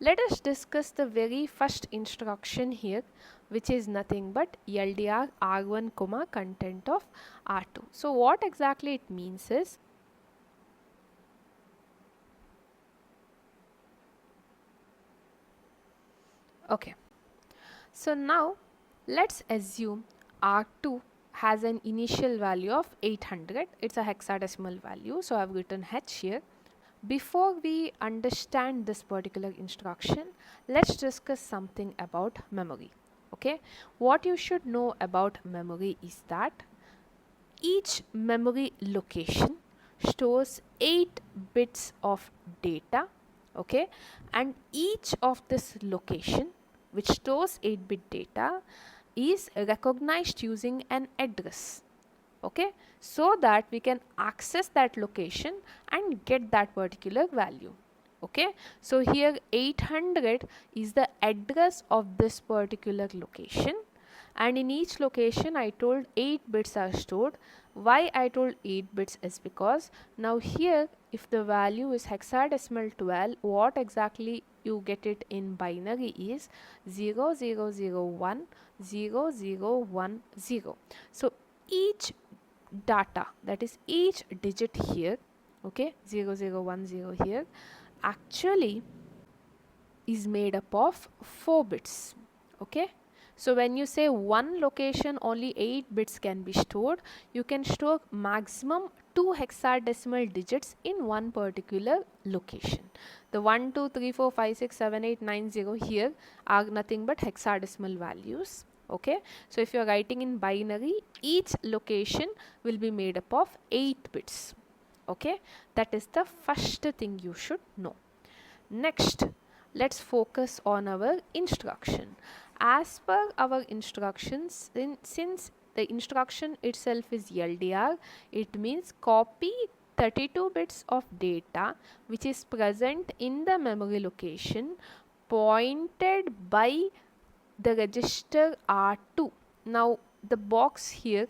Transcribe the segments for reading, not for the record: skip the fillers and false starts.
Let us discuss the very first instruction here, which is nothing but LDR R1 comma content of R2. So what exactly it means is, okay, so now let's assume R2 has an initial value of 800. It's a hexadecimal value, so I've written H here. Before we understand this particular instruction, let's discuss something about memory. Okay, what you should know about memory is that each memory location stores 8 bits of data. Okay, and each of this location which stores 8-bit data is recognized using an address. Okay, so that we can access that location and get that particular value. Okay, so here 800 is the address of this particular location, and in each location I told 8 bits are stored. Why I told 8 bits is because now here if the value is hexadecimal 12, what exactly you get it in binary is 0001 0010. So each data, that is each digit here, okay, 0010 here, actually is made up of 4 bits. Okay, so when you say one location only 8 bits can be stored, you can store maximum 2 hexadecimal digits in one particular location. The 1 2 3 4 5 6 7 8 9 0 here are nothing but hexadecimal values. Okay, so if you are writing in binary, each location will be made up of 8 bits. Okay, that is the first thing you should know. Next, let's focus on our instruction. As per our instructions, since the instruction itself is LDR, it means copy 32 bits of data which is present in the memory location pointed by the register R2. Now the box here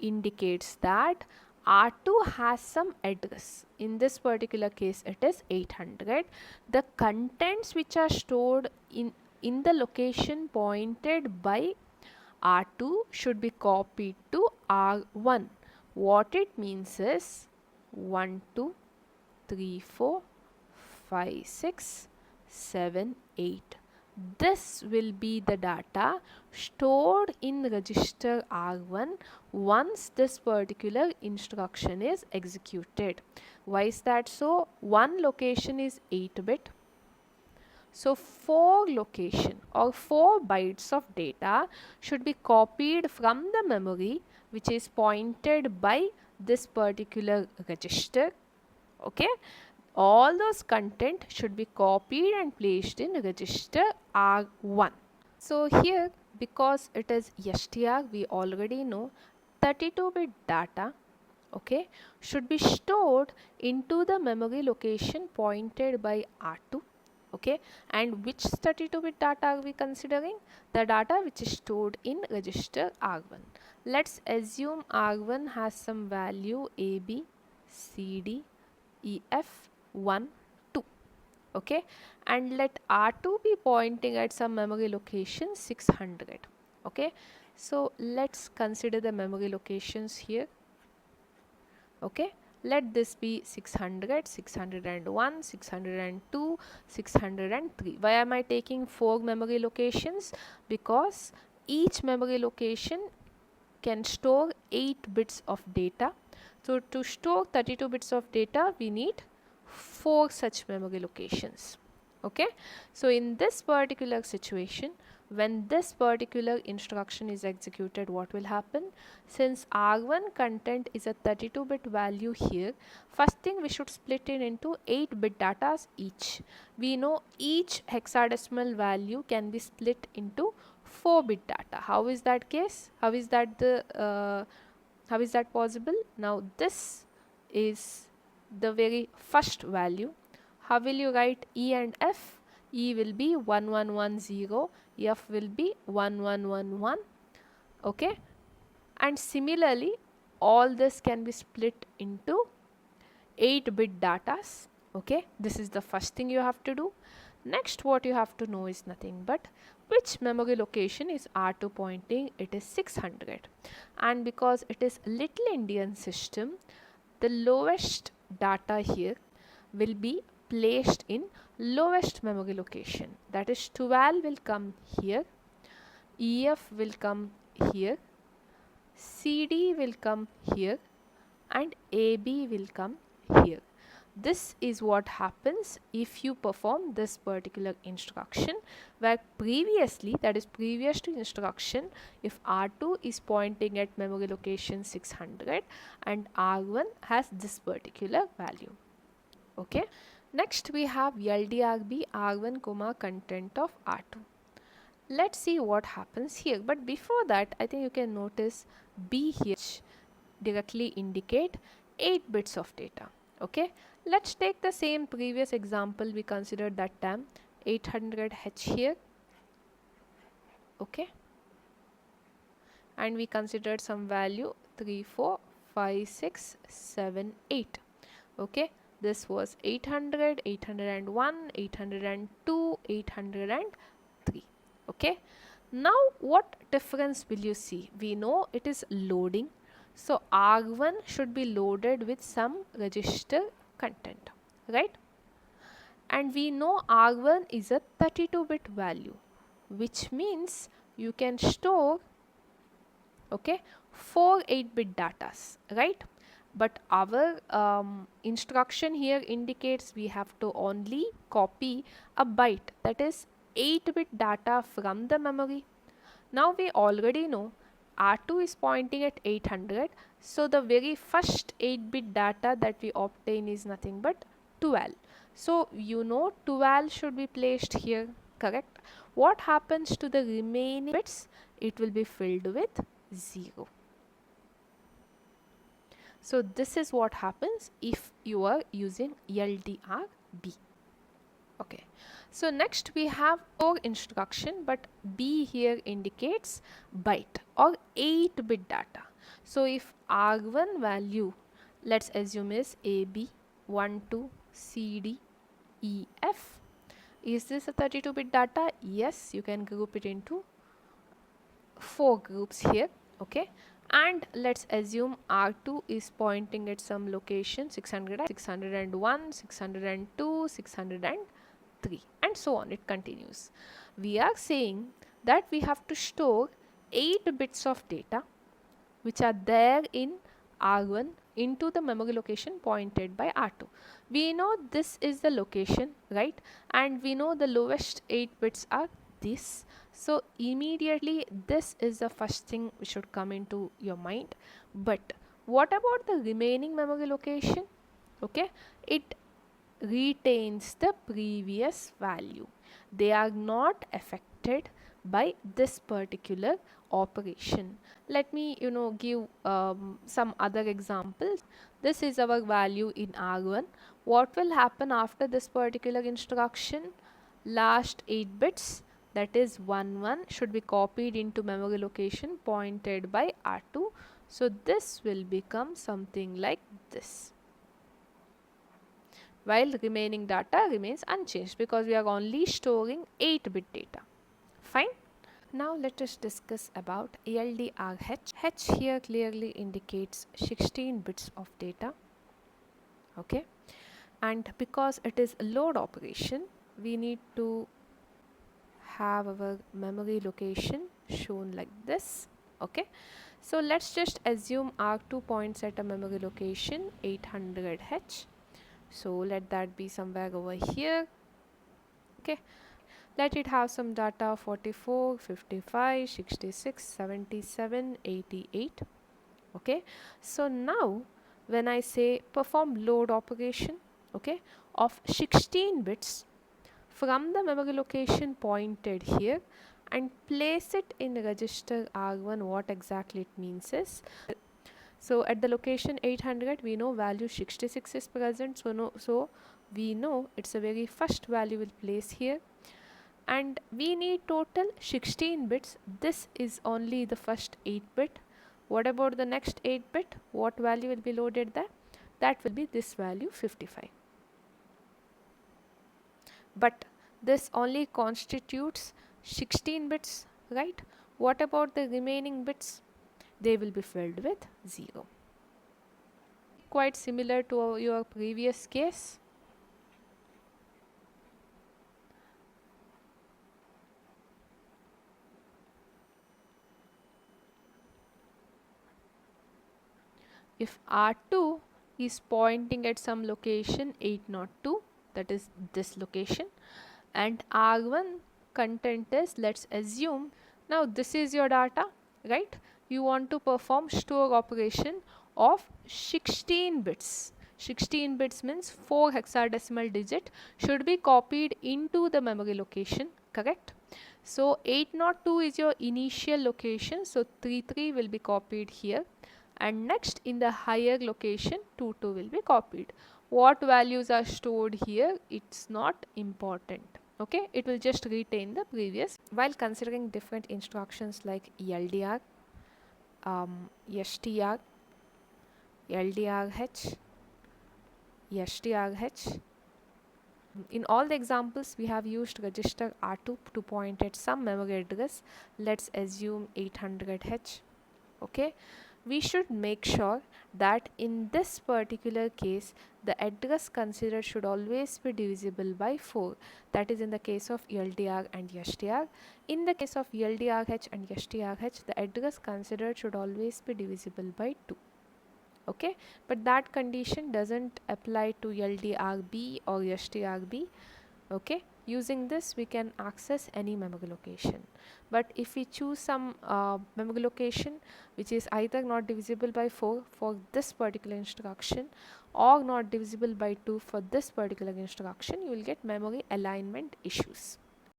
indicates that R2 has some address. In this particular case it is 800. The contents which are stored in the location pointed by R2 should be copied to R1. What it means is 1 2 3 4 5 6 7 8. This will be the data stored in register R1 once this particular instruction is executed. Why is that so? One location is 8-bit. So 4 location or 4 bytes of data should be copied from the memory which is pointed by this particular register. Okay, all those content should be copied and placed in register R1. So here, because it is STR, we already know 32-bit data, okay, should be stored into the memory location pointed by R2. Okay, and which 32-bit data are we considering? The data which is stored in register R1. Let's assume R1 has some value A, B, C, D, E, F, 1, 2. Okay, and let R2 be pointing at some memory location 600. Okay, so let's consider the memory locations here. Okay, let this be 600, 601, 602, 603. Why am I taking 4 memory locations? Because each memory location can store 8 bits of data. So to store 32 bits of data, we need 4 such memory locations. Okay, so in this particular situation, when this particular instruction is executed, what will happen? Since R1 content is a 32-bit value here, first thing we should split it into 8-bit datas each. We know each hexadecimal value can be split into 4-bit data. How is that case? How is that possible? Now this is the very first value. How will you write E and F? E will be 1110, F will be 1111. Okay, and similarly all this can be split into 8-bit datas. Okay, this is the first thing you have to do. Next, what you have to know is nothing but which memory location is R2 pointing. It is 600, and because it is Little Indian system, the lowest data here will be placed in lowest memory location, that is 12 will come here, EF will come here, CD will come here, and AB will come here. This is what happens if you perform this particular instruction, where previously, that is previous to instruction, if R2 is pointing at memory location 600 and R1 has this particular value. Okay. Next we have LDRB R1 comma content of R2. Let's see what happens here, but before that I think you can notice B here, which directly indicate 8 bits of data. Okay, let's take the same previous example we considered that time, 800H here. Okay, and we considered some value 3, 4, 5, 6, 7, 8. Okay, this was 800, 801, 802, 803. Okay, now what difference will you see? We know it is loading, so R1 should be loaded with some register content, right? And we know R1 is a 32-bit value, which means you can store, okay, 4 8-bit datas, right? But our instruction here indicates we have to only copy a byte, that is 8-bit data from the memory. Now we already know R2 is pointing at 800, so the very first 8-bit data that we obtain is nothing but 12. So you know 12 should be placed here, correct? What happens to the remaining bits? It will be filled with 0. So this is what happens if you are using LDRB. Okay, so next we have OR instruction, but B here indicates byte or 8-bit data. So if R1 value, let's assume is AB, 1, 2, CD, EF. Is this a 32-bit data? Yes, you can group it into 4 groups here. Okay, and let's assume R2 is pointing at some location 600, 601, 602, 603, and so on. It continues. We are saying that we have to store 8 bits of data which are there in R1 into the memory location pointed by R2. We know this is the location, right? And we know the lowest 8 bits are this. So immediately this is the first thing which should come into your mind. But what about the remaining memory location? Okay, it retains the previous value. They are not affected by this particular operation. Let me give some other examples. This is our value in R1. What will happen after this particular instruction? Last 8 bits, that is 1 1, should be copied into memory location pointed by R2. So this will become something like this, while remaining data remains unchanged because we are only storing 8-bit data. Fine. Now let us discuss about LDRH. H here clearly indicates 16 bits of data. Okay, and because it is a load operation, we need to have our memory location shown like this. Okay, so let's just assume R2 points at a memory location 800H. So let that be somewhere over here. Okay, let it have some data 44, 55, 66, 77, 88. Okay, so now when I say perform load operation, okay, of 16 bits from the memory location pointed here and place it in register R1, what exactly it means is, so at the location 800 we know value 66 is present, so we know it's a very first value will place here, and we need total 16 bits. This is only the first 8 bit. What about the next 8 bit? What value will be loaded there? That will be this value 55. But this only constitutes 16 bits, right? What about the remaining bits? They will be filled with 0. Quite similar to your previous case. If R2 is pointing at some location 802, that is this location, and R1 content is, let's assume, now this is your data, right? You want to perform store operation of 16 bits. 16 bits means 4 hexadecimal digit should be copied into the memory location, correct? So 802 is your initial location, so 33 will be copied here, and next in the higher location 22 will be copied. What values are stored here, it's not important, okay? It will just retain the previous. While considering different instructions like LDR, STR, LDRH, STRH, in all the examples we have used register R2 to point at some memory address, let's assume 800H, okay? We should make sure that in this particular case the address considered should always be divisible by 4. That is in the case of LDR and STR. In the case of LDRH and STRH, the address considered should always be divisible by 2. Okay, but that condition doesn't apply to LDRB or STRB. Okay, using this we can access any memory location, but if we choose some memory location which is either not divisible by 4 for this particular instruction or not divisible by 2 for this particular instruction, you will get memory alignment issues.